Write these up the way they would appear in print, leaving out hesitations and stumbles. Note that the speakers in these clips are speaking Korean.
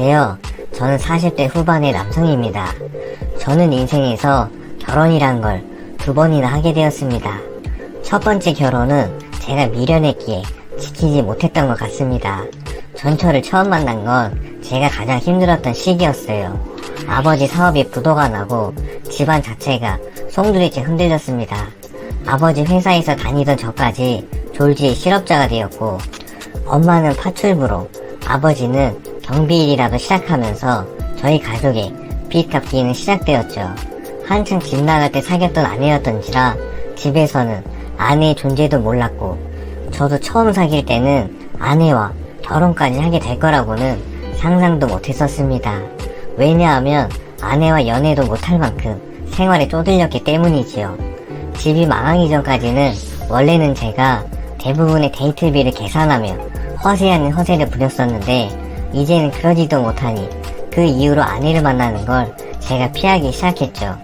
안녕하세요. 저는 40대 후반의 남성입니다. 저는 인생에서 결혼이란 걸 2번이나 하게 되었습니다. 첫 번째 결혼은 제가 미련했기에 지키지 못했던 것 같습니다. 전처를 처음 만난 건 제가 가장 힘들었던 시기였어요. 아버지 사업이 부도가 나고 집안 자체가 송두리째 흔들렸습니다. 아버지 회사에서 다니던 저까지 졸지에 실업자가 되었고, 엄마는 파출부로, 아버지는 경비일이라도 시작하면서 저희 가족의 빚 갚기는 시작되었죠. 한창 집 나갈 때 사귀었던 아내였던지라 집에서는 아내의 존재도 몰랐고, 저도 처음 사귈 때는 아내와 결혼까지 하게 될 거라고는 상상도 못했었습니다. 왜냐하면 아내와 연애도 못할 만큼 생활에 쪼들렸기 때문이지요. 집이 망하기 전까지는 원래는 제가 대부분의 데이트비를 계산하며 허세 아닌 허세를 부렸었는데, 이제는 그러지도 못하니 그 이후로 아내를 만나는 걸 제가 피하기 시작했죠.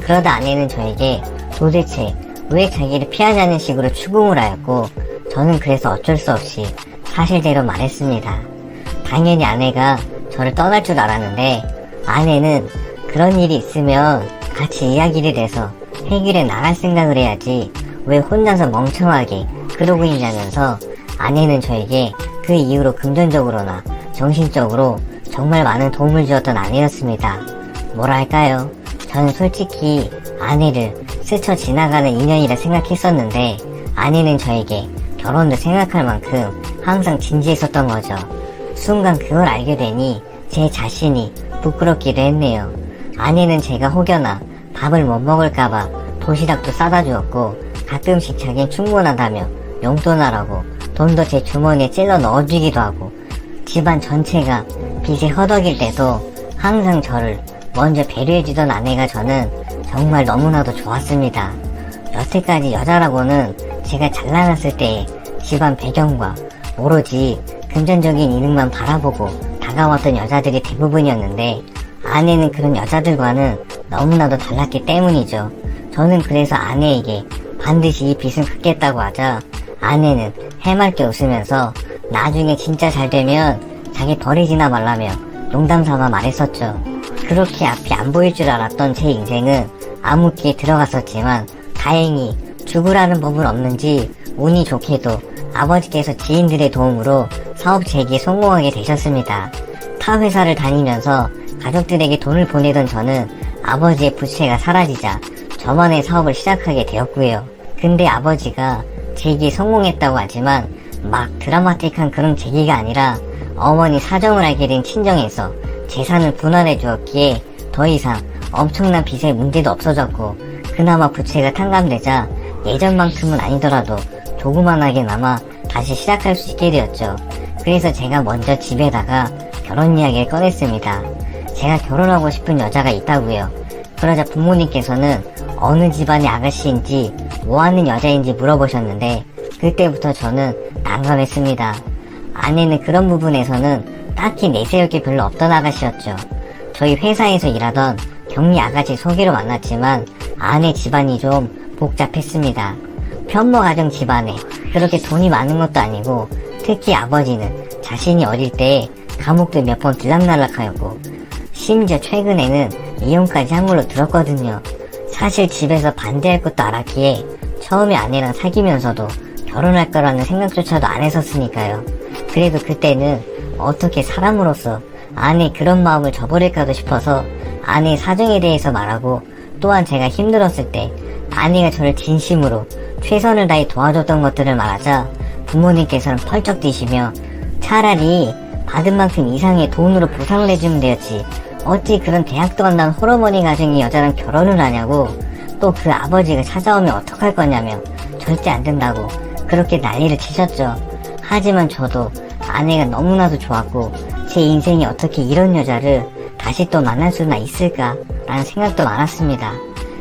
그러다 아내는 저에게 도대체 왜 자기를 피하자는 식으로 추궁을 하였고, 저는 그래서 어쩔 수 없이 사실대로 말했습니다. 당연히 아내가 저를 떠날 줄 알았는데, 아내는 그런 일이 있으면 같이 이야기를 해서 해결해 나갈 생각을 해야지 왜 혼자서 멍청하게 그러고 있냐면서, 아내는 저에게 그 이후로 금전적으로나 정신적으로 정말 많은 도움을 주었던 아내였습니다. 뭐랄까요, 저는 솔직히 아내를 스쳐 지나가는 인연이라 생각했었는데, 아내는 저에게 결혼도 생각할 만큼 항상 진지했었던 거죠. 순간 그걸 알게 되니 제 자신이 부끄럽기도 했네요. 아내는 제가 혹여나 밥을 못 먹을까봐 도시락도 싸다 주었고, 가끔씩 자긴 충분하다며 용돈하라고 돈도 제 주머니에 찔러 넣어주기도 하고, 집안 전체가 빚에 허덕일 때도 항상 저를 먼저 배려해주던 아내가 저는 정말 너무나도 좋았습니다. 여태까지 여자라고는 제가 잘 나갔을 때의 집안 배경과 오로지 금전적인 이득만 바라보고 다가왔던 여자들이 대부분이었는데, 아내는 그런 여자들과는 너무나도 달랐기 때문이죠. 저는 그래서 아내에게 반드시 이 빚은 갚겠다고 하자 아내는 해맑게 웃으면서 나중에 진짜 잘 되면 자기 버리지나 말라며 농담삼아 말했었죠. 그렇게 앞이 안 보일 줄 알았던 제 인생은 암흑기에 들어갔었지만, 다행히 죽으라는 법은 없는지 운이 좋게도 아버지께서 지인들의 도움으로 사업 재기에 성공하게 되셨습니다. 타 회사를 다니면서 가족들에게 돈을 보내던 저는 아버지의 부채가 사라지자 저만의 사업을 시작하게 되었고요. 근데 아버지가 재기에 성공했다고 하지만 막 드라마틱한 그런 재기가 아니라 어머니 사정을 알게 된 친정에서 재산을 분할해 주었기에 더 이상 엄청난 빚의 문제도 없어졌고, 그나마 부채가 탕감되자 예전만큼은 아니더라도 조그만하게나마 다시 시작할 수 있게 되었죠. 그래서 제가 먼저 집에다가 결혼 이야기를 꺼냈습니다. 제가 결혼하고 싶은 여자가 있다고요. 그러자 부모님께서는 어느 집안의 아가씨인지 뭐하는 여자인지 물어보셨는데, 그때부터 저는 난감했습니다. 아내는 그런 부분에서는 딱히 내세울 게 별로 없던 아가씨였죠. 저희 회사에서 일하던 격리 아가씨 소개로 만났지만 아내 집안이 좀 복잡했습니다. 편모 가정 집안에 그렇게 돈이 많은 것도 아니고, 특히 아버지는 자신이 어릴 때 감옥도 몇 번 들락날락하였고, 심지어 최근에는 이혼까지 한 걸로 들었거든요. 사실 집에서 반대할 것도 알았기에 처음에 아내랑 사귀면서도 결혼할 거라는 생각조차도 안 했었으니까요. 그래도 그때는 어떻게 사람으로서 아내의 그런 마음을 저버릴까도 싶어서 아내의 사정에 대해서 말하고, 또한 제가 힘들었을 때 아내가 저를 진심으로 최선을 다해 도와줬던 것들을 말하자 부모님께서는 펄쩍 뛰시며, 차라리 받은 만큼 이상의 돈으로 보상을 해주면 되었지 어찌 그런 대학도 안 나온 홀어머니 가정의 여자랑 결혼을 하냐고, 또 그 아버지가 찾아오면 어떡할 거냐며 절대 안 된다고 그렇게 난리를 치셨죠. 하지만 저도 아내가 너무나도 좋았고, 제 인생에 어떻게 이런 여자를 다시 또 만날 수나 있을까 라는 생각도 많았습니다.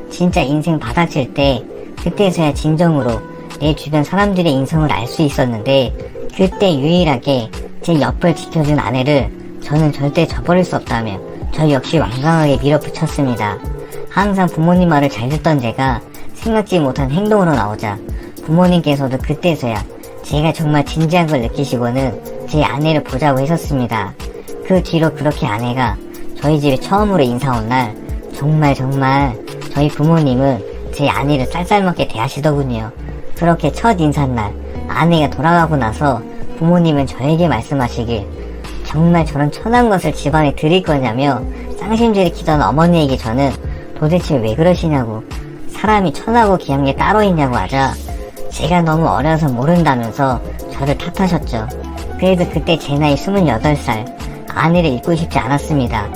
진짜 인생 바닥칠 때 그때서야 진정으로 내 주변 사람들의 인성을 알 수 있었는데, 그때 유일하게 제 옆을 지켜준 아내를 저는 절대 저버릴 수 없다며 저 역시 완강하게 밀어붙였습니다. 항상 부모님 말을 잘 듣던 제가 생각지 못한 행동으로 나오자 부모님께서도 그때서야 제가 정말 진지한 걸 느끼시고는 제 아내를 보자고 했었습니다. 그 뒤로 그렇게 아내가 저희 집에 처음으로 인사 온 날 정말 저희 부모님은 제 아내를 쌀쌀먹게 대하시더군요. 그렇게 첫 인사날 아내가 돌아가고 나서 부모님은 저에게 말씀하시길 정말 저런 천한 것을 집안에 드릴 거냐며 쌍심질키던 어머니에게 저는 도대체 왜 그러시냐고, 사람이 천하고 귀한 게 따로 있냐고 하자 제가 너무 어려서 모른다면서 저를 탓하셨죠. 그래도 그때 제 나이 28살, 아내를 잊고 싶지 않았습니다.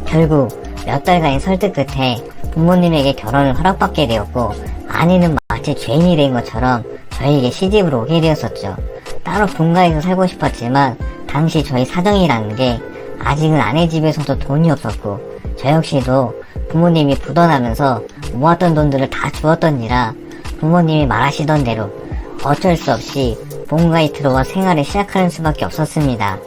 결국 몇 달간의 설득 끝에 부모님에게 결혼을 허락받게 되었고, 아내는 마치 죄인이 된 것처럼 저에게 시집으로 오게 되었었죠. 따로 분가해서 살고 싶었지만 당시 저희 사정이라는 게 아직은 아내 집에서도 돈이 없었고, 저 역시도 부모님이 부도나면서 모았던 돈들을 다 주었던지라 부모님이 말하시던 대로 어쩔 수 없이 본가에 들어와 생활을 시작하는 수밖에 없었습니다.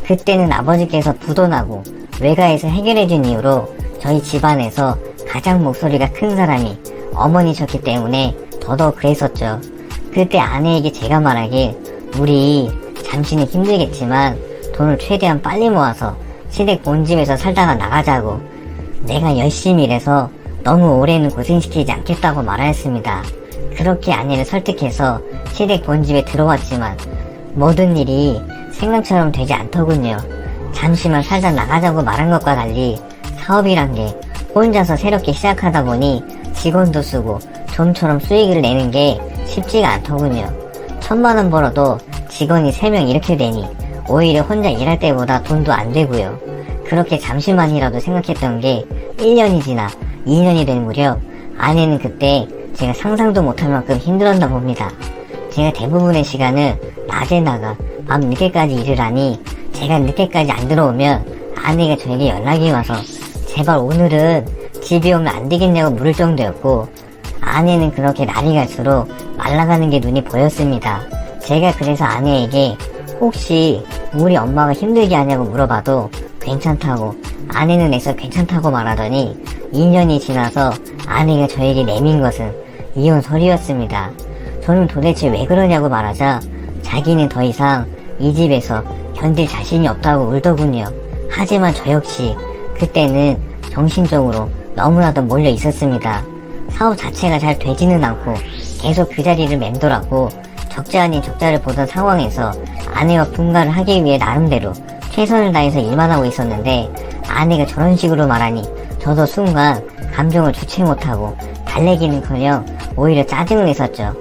그때는 아버지께서 부도나고 외가에서 해결해준 이유로 저희 집안에서 가장 목소리가 큰 사람이 어머니셨기 때문에 더더욱 그랬었죠. 그때 아내에게 제가 말하길 우리 잠시는 힘들겠지만 돈을 최대한 빨리 모아서 시댁 본집에서 살다가 나가자고, 내가 열심히 일해서 너무 오래는 고생시키지 않겠다고 말하였습니다. 그렇게 아내를 설득해서 시댁 본집에 들어왔지만 모든 일이 생각처럼 되지 않더군요. 잠시만 살다 나가자고 말한 것과 달리 사업이란 게 혼자서 새롭게 시작하다 보니 직원도 쓰고 좀처럼 수익을 내는 게 쉽지가 않더군요. 1000만원 벌어도 직원이 3명 이렇게 되니 오히려 혼자 일할 때보다 돈도 안 되고요. 그렇게 잠시만이라도 생각했던 게 1년이 지나 2년이 된 무렵 아내는 그때 제가 상상도 못할 만큼 힘들었나 봅니다. 제가 대부분의 시간을 낮에 나가 밤 늦게까지 일을 하니 제가 늦게까지 안 들어오면 아내가 저에게 연락이 와서 제발 오늘은 집에 오면 안 되겠냐고 물을 정도였고, 아내는 그렇게 날이 갈수록 말라가는 게 눈이 보였습니다. 제가 그래서 아내에게 혹시 우리 엄마가 힘들게 하냐고 물어봐도 괜찮다고, 아내는 애써 괜찮다고 말하더니 2년이 지나서 아내가 저에게 내민 것은 이혼 서류였습니다. 저는 도대체 왜 그러냐고 말하자 자기는 더 이상 이 집에서 견딜 자신이 없다고 울더군요. 하지만 저 역시 그때는 정신적으로 너무나도 몰려 있었습니다. 사업 자체가 잘 되지는 않고 계속 그 자리를 맴돌았고, 적자 아닌 적자를 보던 상황에서 아내와 분가를 하기 위해 나름대로 최선을 다해서 일만 하고 있었는데 아내가 저런 식으로 말하니 저도 순간 감정을 주체 못하고 달래기는커녕 오히려 짜증을 냈었죠.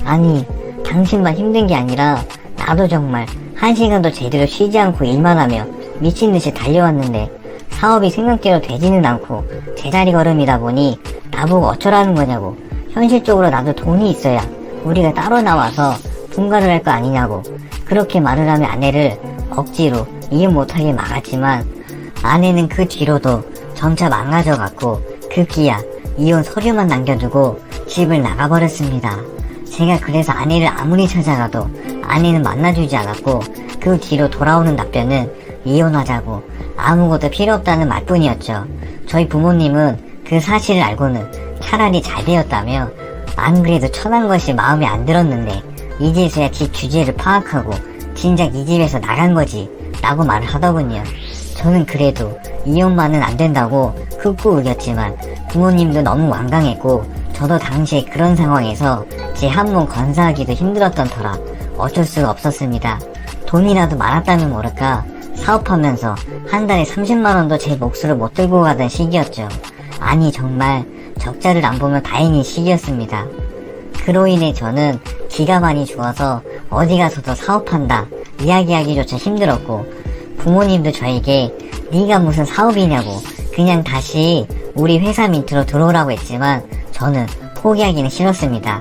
아니, 당신만 힘든 게 아니라 나도 정말 1시간도 제대로 쉬지 않고 일만 하며 미친듯이 달려왔는데 사업이 생각대로 되지는 않고 제자리 걸음이다 보니 나보고 어쩌라는 거냐고, 현실적으로 나도 돈이 있어야 우리가 따로 나와서 분가를 할 거 아니냐고 그렇게 말을 하며 아내를 억지로 이해 못하게 막았지만 아내는 그 뒤로도 점차 망가져갔고 급기야 이혼 서류만 남겨두고 집을 나가버렸습니다. 제가 그래서 아내를 아무리 찾아가도 아내는 만나주지 않았고 그 뒤로 돌아오는 답변은 이혼하자고 아무것도 필요 없다는 말뿐이었죠. 저희 부모님은 그 사실을 알고는 차라리 잘 되었다며 안 그래도 천한 것이 마음에 안 들었는데 이제서야 집 주제를 파악하고 진작 이 집에서 나간 거지 라고 말을 하더군요. 저는 그래도 이혼만은 안 된다고 긋고 우겼지만 부모님도 너무 완강했고 저도 당시에 그런 상황에서 제 한 몸 건사하기도 힘들었던 터라 어쩔 수가 없었습니다. 돈이라도 많았다면 모를까 사업하면서 한 달에 30만원도 제 몫으로 못 들고 가던 시기였죠. 아니 정말 적자를 안 보면 다행인 시기였습니다. 그로 인해 저는 기가 많이 죽어서 어디 가서도 사업한다 이야기하기조차 힘들었고, 부모님도 저에게 네가 무슨 사업이냐고 그냥 다시 우리 회사 밑으로 들어오라고 했지만 저는 포기하기는 싫었습니다.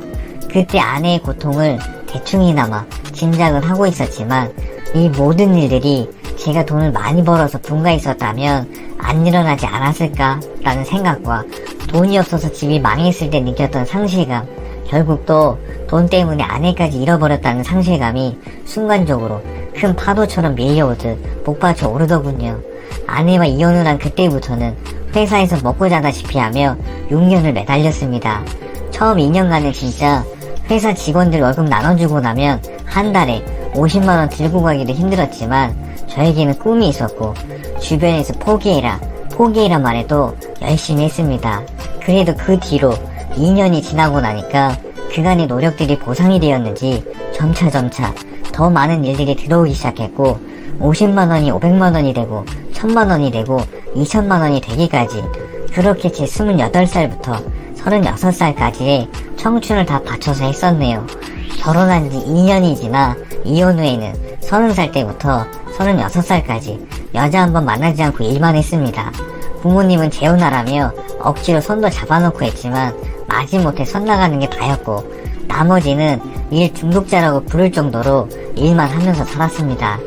그때 아내의 고통을 대충이나마 짐작은 하고 있었지만 이 모든 일들이 제가 돈을 많이 벌어서 분가했었다면 안 일어나지 않았을까 라는 생각과 돈이 없어서 집이 망했을 때 느꼈던 상실감, 결국 또 돈 때문에 아내까지 잃어버렸다는 상실감이 순간적으로 큰 파도처럼 밀려오듯 목받쳐 오르더군요. 아내와 이혼을 한 그때부터는 회사에서 먹고 자다시피 하며 6년을 매달렸습니다. 처음 2년간은 진짜 회사 직원들 월급 나눠주고 나면 한 달에 50만원 들고 가기도 힘들었지만 저에게는 꿈이 있었고 주변에서 포기해라 말해도 열심히 했습니다. 그래도 그 뒤로 2년이 지나고 나니까 그간의 노력들이 보상이 되었는지 점차 더 많은 일들이 들어오기 시작했고 50만원이 500만원이 되고 1000만원이 되고 2000만원이 되기까지 그렇게 제 28살부터 36살까지의 청춘을 다 바쳐서 했었네요. 결혼한 지 2년이 지나 이혼 후에는 30살 때부터 36살까지 여자 한 번 만나지 않고 일만 했습니다. 부모님은 재혼하라며 억지로 손도 잡아놓고 했지만 마지못해 선 나가는 게 다였고 나머지는 일 중독자라고 부를 정도로 일만 하면서 살았습니다.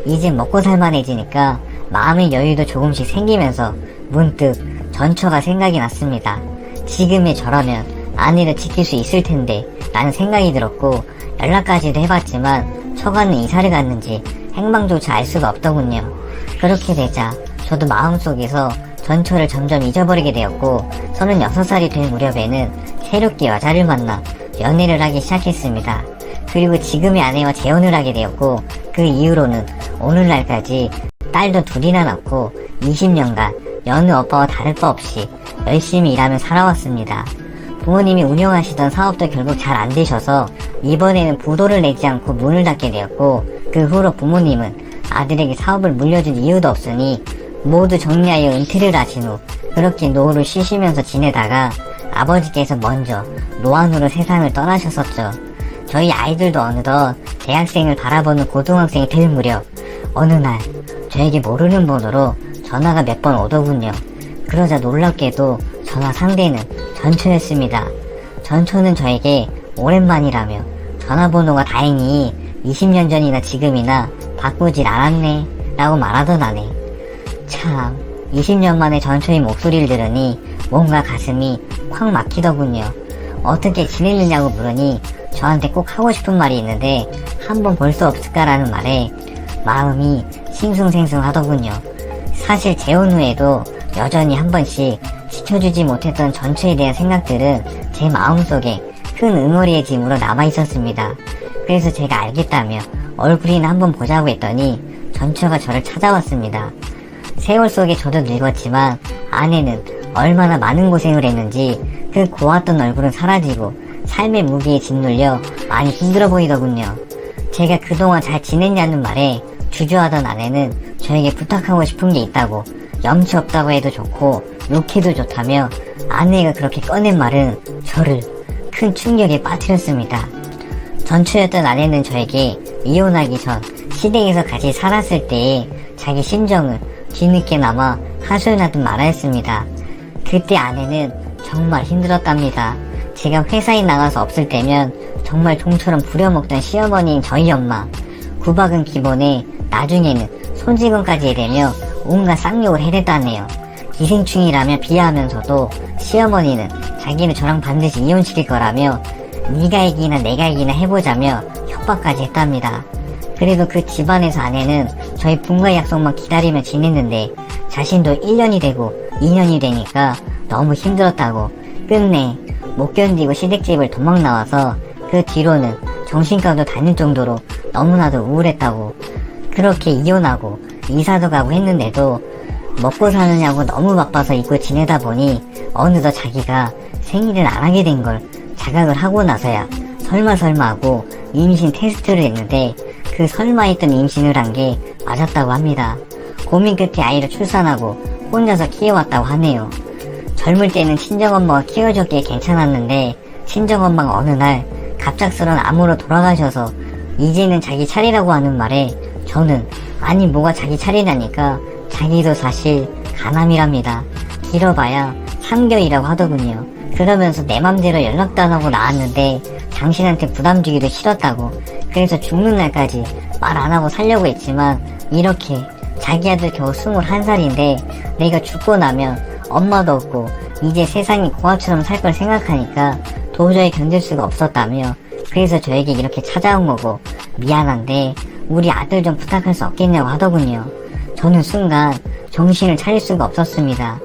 이제 먹고 살만해지니까 마음의 여유도 조금씩 생기면서 문득 전처가 생각이 났습니다. 지금의 저라면 아내를 지킬 수 있을 텐데 라는 생각이 들었고 연락까지도 해봤지만 처가는 이사를 갔는지 행방조차 알 수가 없더군요. 그렇게 되자 저도 마음속에서 전처를 점점 잊어버리게 되었고 36살이 된 무렵에는 새롭게 여자를 만나 연애를 하기 시작했습니다. 그리고 지금의 아내와 재혼을 하게 되었고 그 이후로는 오늘날까지 딸도 둘이나 낳고 20년간 여느 오빠와 다를 바 없이 열심히 일하며 살아왔습니다. 부모님이 운영하시던 사업도 결국 잘 안 되셔서 이번에는 부도를 내지 않고 문을 닫게 되었고 그 후로 부모님은 아들에게 사업을 물려줄 이유도 없으니 모두 정리하여 은퇴를 하신 후 그렇게 노후를 쉬시면서 지내다가 아버지께서 먼저 노안으로 세상을 떠나셨었죠. 저희 아이들도 어느덧 대학생을 바라보는 고등학생이 될 무렵 어느 날 저에게 모르는 번호로 전화가 몇 번 오더군요. 그러자 놀랍게도 전화 상대는 전처였습니다. 전처는 저에게 오랜만이라며 전화번호가 다행히 20년 전이나 지금이나 바꾸질 않았네 라고 말하던 아내. 참 20년 만에 전처의 목소리를 들으니 뭔가 가슴이 콱 막히더군요. 어떻게 지냈느냐고 물으니 저한테 꼭 하고 싶은 말이 있는데 한번 볼 수 없을까라는 말에 마음이 싱숭생숭하더군요. 사실 재혼 후에도 여전히 한 번씩 지켜주지 못했던 전처에 대한 생각들은 제 마음속에 큰 응어리의 짐으로 남아있었습니다. 그래서 제가 알겠다며 얼굴이나 한번 보자고 했더니 전처가 저를 찾아왔습니다. 세월 속에 저도 늙었지만 아내는 얼마나 많은 고생을 했는지 그 고왔던 얼굴은 사라지고 삶의 무게에 짓눌려 많이 힘들어 보이더군요. 제가 그동안 잘 지냈냐는 말에 주저하던 아내는 저에게 부탁하고 싶은 게 있다고 염치 없다고 해도 좋고 욕해도 좋다며 아내가 그렇게 꺼낸 말은 저를 큰 충격에 빠뜨렸습니다. 전처였던 아내는 저에게 이혼하기 전 시댁에서 같이 살았을 때의 자기 심정을 뒤늦게나마 하소연하듯 말하였습니다. 그때 아내는 정말 힘들었답니다. 제가 회사에 나가서 없을 때면 정말 종처럼 부려먹던 시어머니인 저희 엄마. 구박은 기본에 나중에는 손찌검까지 해대며 온갖 쌍욕을 해댔다네요. 기생충이라며 비하하면서도 시어머니는 자기는 저랑 반드시 이혼시킬 거라며 네가 이기나 내가 이기나 해보자며 협박까지 했답니다. 그래도 그 집안에서 아내는 저희 분가의 약속만 기다리며 지냈는데 자신도 1년이 되고 2년이 되니까 너무 힘들었다고 끝내 못 견디고 시댁집을 도망 나와서 그 뒤로는 정신과도 다닐 정도로 너무나도 우울했다고 그렇게 이혼하고 이사도 가고 했는데도 먹고 사느냐고 너무 바빠서 잊고 지내다 보니 어느덧 자기가 생일을 안 하게 된 걸 자각을 하고 나서야 설마 하고 임신 테스트를 했는데 그 설마 했던 임신을 한 게 맞았다고 합니다. 고민 끝에 아이를 출산하고 혼자서 키워왔다고 하네요. 젊을 때는 친정엄마가 키워줬기에 괜찮았는데 친정엄마가 어느 날 갑작스런 암으로 돌아가셔서 이제는 자기 차례라고 하는 말에 저는 아니 뭐가 자기 차례라니까 자기도 사실 간암이랍니다. 길어봐야 3개월이라고 하더군요. 그러면서 내 맘대로 연락도 안 하고 나왔는데 당신한테 부담 주기도 싫었다고 그래서 죽는 날까지 말 안 하고 살려고 했지만 이렇게 자기 아들 겨우 21살인데 내가 죽고 나면 엄마도 없고 이제 세상이 고아처럼 살 걸 생각하니까 도저히 견딜 수가 없었다며 그래서 저에게 이렇게 찾아온 거고 미안한데 우리 아들 좀 부탁할 수 없겠냐고 하더군요. 저는 순간 정신을 차릴 수가 없었습니다.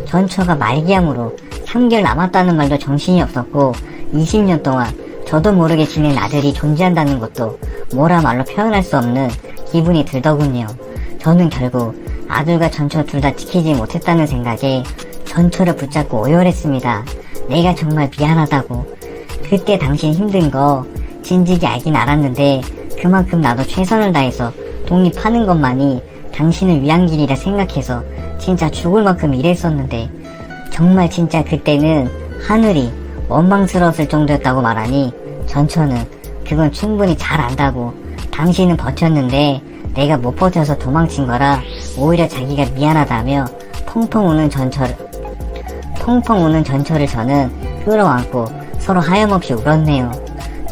전처가 말기암으로 3개월 남았다는 말도 정신이 없었고 20년 동안 저도 모르게 지낸 아들이 존재한다는 것도 뭐라 말로 표현할 수 없는 기분이 들더군요. 저는 결국 아들과 전처 둘 다 지키지 못했다는 생각에 전처를 붙잡고 오열했습니다. 내가 정말 미안하다고. 그때 당신 힘든 거 진즉이 알긴 알았는데 그만큼 나도 최선을 다해서 독립하는 것만이 당신을 위한 길이라 생각해서 진짜 죽을 만큼 일했었는데 정말 진짜 그때는 하늘이 원망스러웠을 정도였다고 말하니 전처는 그건 충분히 잘 안다고. 당신은 버텼는데 내가 못 버텨서 도망친 거라 오히려 자기가 미안하다며 펑펑 우는 전처를 저는 끌어안고 서로 하염없이 울었네요.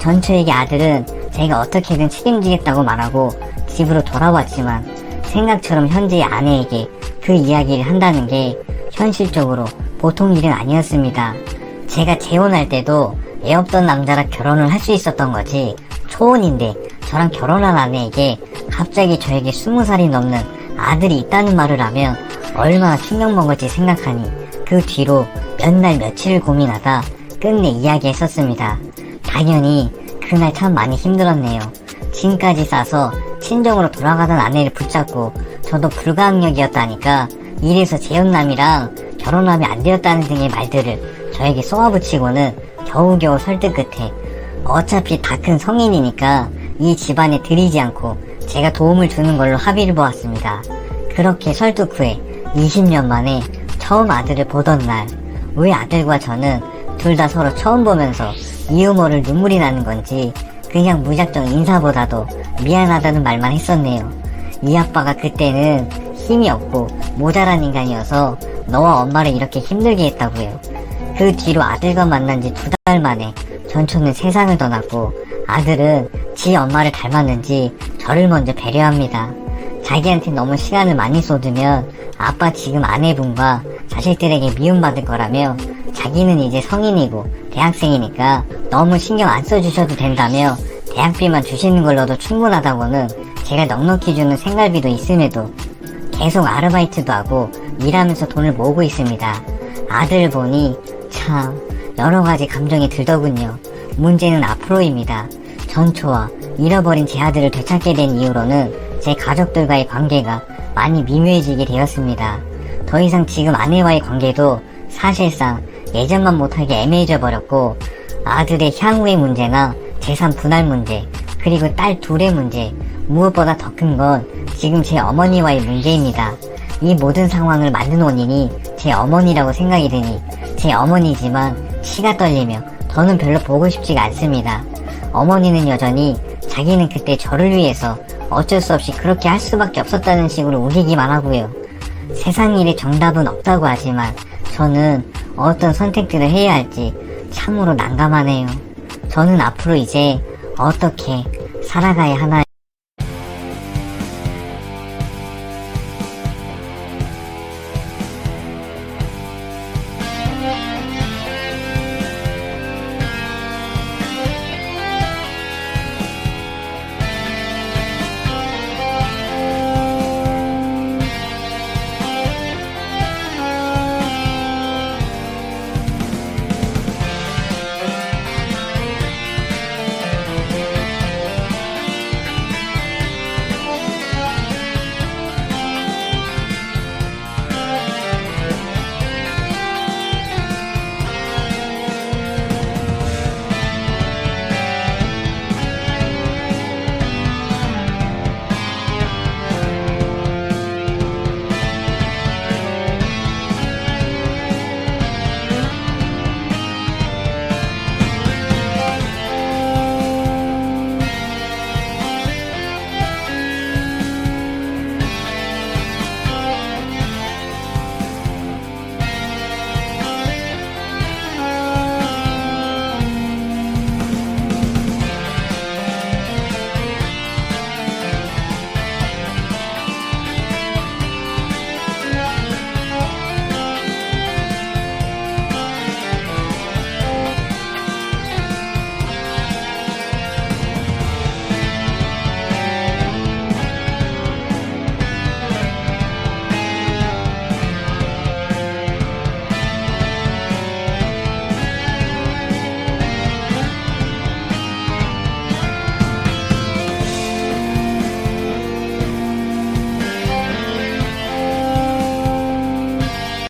전처에게 아들은 제가 어떻게든 책임지겠다고 말하고 집으로 돌아왔지만 생각처럼 현재의 아내에게 그 이야기를 한다는 게 현실적으로 보통 일은 아니었습니다. 제가 재혼할 때도 애 없던 남자라 결혼을 할 수 있었던 거지, 초혼인데 저랑 결혼한 아내에게 갑자기 저에게 20살이 넘는 아들이 있다는 말을 하면 얼마나 충격 먹을지 생각하니 그 뒤로 몇 날 며칠을 고민하다 끝내 이야기했었습니다. 당연히 그날 참 많이 힘들었네요. 짐까지 싸서 친정으로 돌아가던 아내를 붙잡고 저도 불가항력이었다니까 이래서 재혼남이랑 결혼하면 안 되었다는 등의 말들을 저에게 쏘아붙이고는 겨우겨우 설득 끝에 어차피 다 큰 성인이니까 이 집안에 들이지 않고 제가 도움을 주는 걸로 합의를 보았습니다. 그렇게 설득 후에 20년 만에 처음 아들을 보던 날, 왜 아들과 저는 둘 다 서로 처음 보면서 이 유머를 눈물이 나는 건지 그냥 무작정 인사보다도 미안하다는 말만 했었네요. 이 아빠가 그때는 힘이 없고 모자란 인간이어서 너와 엄마를 이렇게 힘들게 했다고요. 그 뒤로 아들과 만난 지 2달 만에 전초는 세상을 떠났고 아들은 지 엄마를 닮았는지 저를 먼저 배려합니다. 자기한테 너무 시간을 많이 쏟으면 아빠 지금 아내분과 자식들에게 미움받을 거라며 자기는 이제 성인이고 대학생이니까 너무 신경 안 써주셔도 된다며 대학비만 주시는 걸로도 충분하다고는 제가 넉넉히 주는 생활비도 있음에도 계속 아르바이트도 하고 일하면서 돈을 모으고 있습니다. 아들을 보니 참 여러가지 감정이 들더군요. 문제는 앞으로입니다. 전초와 잃어버린 제 아들을 되찾게 된 이후로는 제 가족들과의 관계가 많이 미묘해지게 되었습니다. 더 이상 지금 아내와의 관계도 사실상 예전만 못하게 애매해져 버렸고 아들의 향후의 문제나 재산 분할 문제 그리고 딸 둘의 문제 무엇보다 더 큰 건 지금 제 어머니와의 문제입니다. 이 모든 상황을 만든 원인이 제 어머니라고 생각이 드니 제 어머니지만 치가 떨리며 더는 별로 보고 싶지가 않습니다. 어머니는 여전히 자기는 그때 저를 위해서 어쩔 수 없이 그렇게 할 수밖에 없었다는 식으로 우기기만 하고요. 세상 일에 정답은 없다고 하지만 저는 어떤 선택들을 해야 할지 참으로 난감하네요. 저는 앞으로 이제 어떻게 살아가야 하나요?